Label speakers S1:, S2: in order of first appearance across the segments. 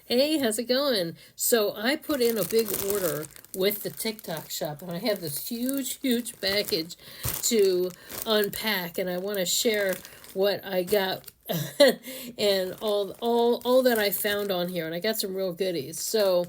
S1: Hey, how's it going? So I put in a big order with the TikTok shop, and I have this huge package to unpack, and I want to share what I got and all that I found on here, and I got some real goodies. So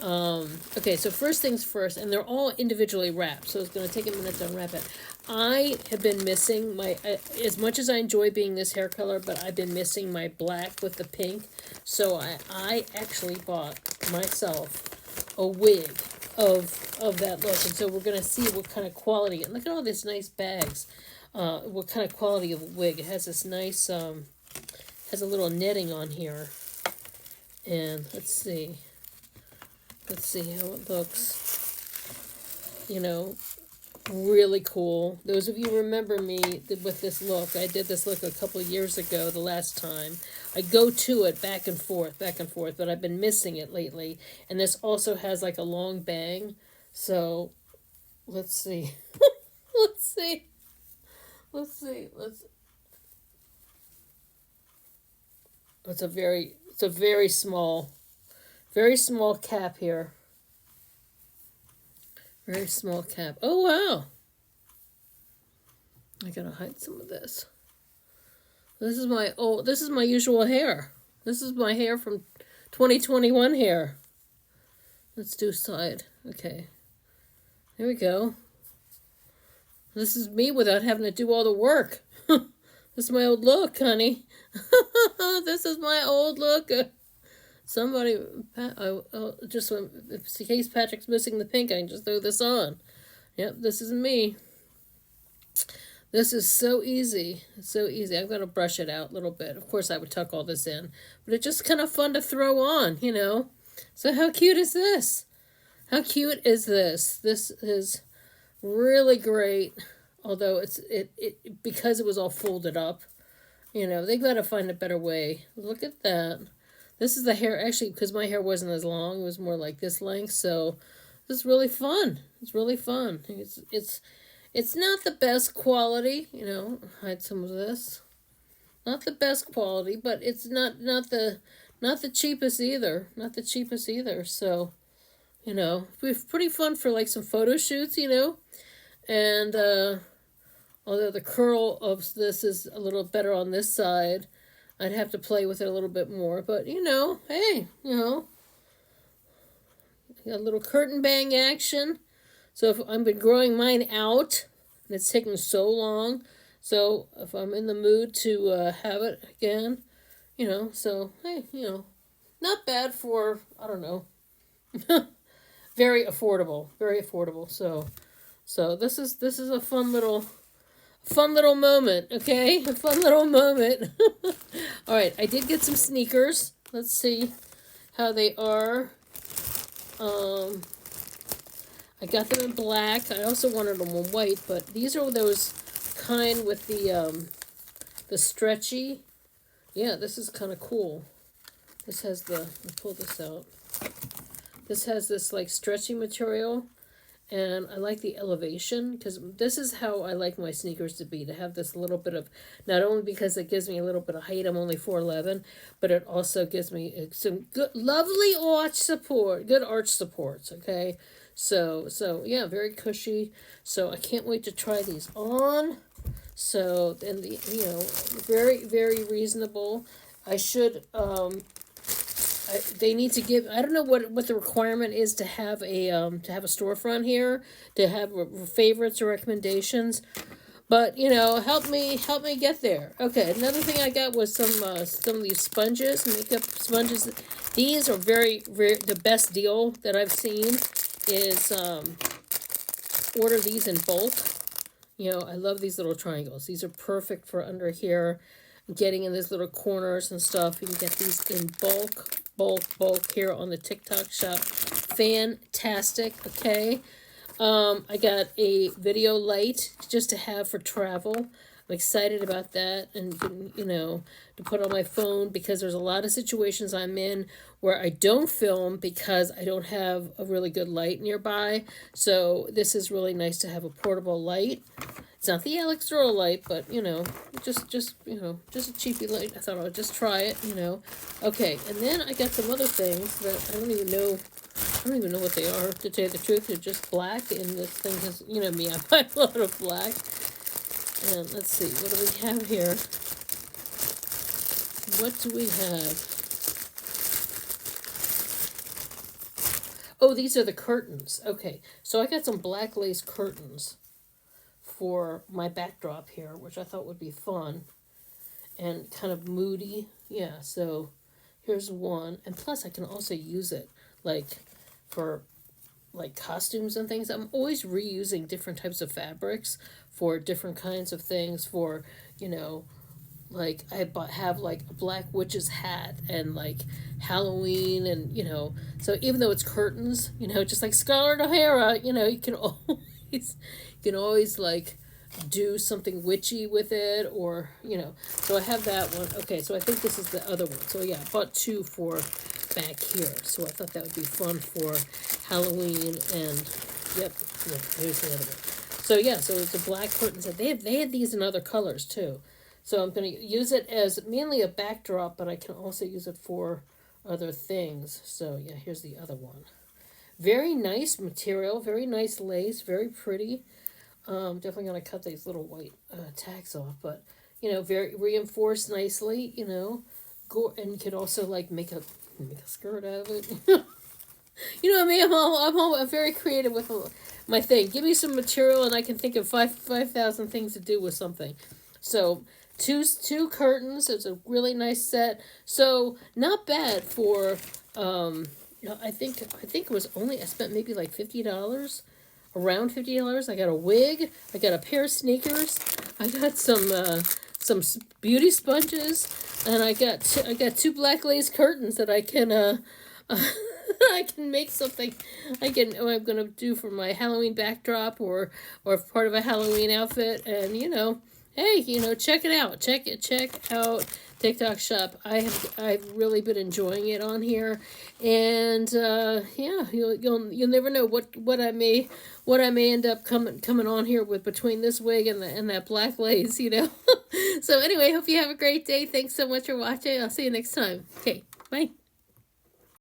S1: okay, so first things first, and they're all individually wrapped, so it's going to take a minute to unwrap it. I have been missing my, as much as I enjoy being this hair color, but I've been missing my black with the pink. So I actually bought myself a wig of that look. And so we're going to see what kind of quality, and look at all these nice bags. What kind of quality of wig. It has this nice, has a little netting on here. And let's see how it looks. You know, really cool. Those of you remember me with this look. I did this look a couple of years ago, the last time. I go to it back and forth, but I've been missing it lately. And this also has like a long bang. So, let's see. It's a very small cap here. Very small cap. Oh, wow. I gotta hide some of this. This is my usual hair. This is my hair from 2021 hair. Let's do side. Okay. There we go. This is me without having to do all the work. This is my old look, honey. This is my old look. Somebody, just in case Patrick's missing the pink, I can just throw this on. Yep, this is me. This is so easy. It's so easy. I'm going to brush it out a little bit. Of course, I would tuck all this in. But it's just kind of fun to throw on, you know. So how cute is this? How cute is this? This is really great. Although it because it was all folded up. You know, they've got to find a better way. Look at that. This is the hair, actually, because my hair wasn't as long. It was more like this length. So this is really fun. It's really fun. It's not the best quality, you know. Hide some of this. Not the best quality, but it's not the cheapest either. Not the cheapest either. So, you know, it's pretty fun for like some photo shoots, you know. And although the curl of this is a little better on this side, I'd have to play with it a little bit more. But, you know, hey, you know, got a little curtain bang action. So if I've been growing mine out, and it's taking so long, so if I'm in the mood to have it again, you know, so, hey, you know, not bad for, I don't know, very affordable, So this is a fun little moment, okay? A fun little moment. All right, I did get some sneakers. Let's see how they are. I got them in black. I also wanted them in white, but these are those kind with the stretchy. Yeah, this is kind of cool. This has let me pull this out. This has this like stretchy material. And I like the elevation, because this is how I like my sneakers to be, to have this little bit of, not only because it gives me a little bit of height, I'm only 4'11", but it also gives me some good, lovely arch support, good arch supports, okay? So yeah, very cushy. So I can't wait to try these on. So, and you know, very reasonable. I should, they need to give, I don't know what the requirement is to have a storefront here, to have favorites or recommendations, but you know, help me get there. Okay, another thing I got was some of these sponges, makeup sponges. These are very the best deal that I've seen is order these in bulk. You know, I love these little triangles. These are perfect for under here, getting in these little corners and stuff. You can get these in bulk here on the TikTok shop. Fantastic. Okay. I got a video light just to have for travel. I'm excited about that, and you know, to put on my phone, because there's a lot of situations I'm in where I don't film because I don't have a really good light nearby. So this is really nice to have a portable light. It's not the Alex Earl light, but you know, just just a cheapy light. I thought I would just try it, you know. Okay, and then I got some other things that I don't even know. I don't even know what they are, to tell you the truth. They're just black, and this thing has, you know me, I buy a lot of black. And let's see, what do we have here? What do we have? Oh, these are the curtains. Okay, so I got some black lace curtains for my backdrop here, which I thought would be fun and kind of moody. Yeah, so here's one. And plus I can also use it like for like costumes and things. I'm always reusing different types of fabrics for different kinds of things, for, you know, like have like a black witch's hat and like Halloween, and you know, so even though it's curtains, you know, just like Scarlett O'Hara, you know, you can always like do something witchy with it, or you know, so I have that one. Okay, so I think this is the other one. So yeah, I bought two for back here, so I thought that would be fun for Halloween. And yep, here's the other one. So yeah, so it's a black curtains, and they had these in other colors too. So I'm going to use it as mainly a backdrop, but I can also use it for other things. So yeah, here's the other one. Very nice material, very nice lace, very pretty. Definitely going to cut these little white tags off, but you know, very reinforced nicely. You know, and you could also like make a skirt out of it. You know what I mean? I'm very creative with my thing. Give me some material, and I can think of 5,000 things to do with something. So two curtains. It's a really nice set. So not bad for I think it was only, I spent maybe like $50, around $50. I got a wig, I got a pair of sneakers, I got some beauty sponges, and I got two black lace curtains that I can I can make something. I'm gonna do for my Halloween backdrop, or part of a Halloween outfit. And you know, hey, you know, check it out. Check out TikTok shop. I've really been enjoying it on here, and yeah, you'll never know what I may end up coming on here with, between this wig and that black lace, you know. So anyway, hope you have a great day. Thanks so much for watching. I'll see you next time. Okay, bye.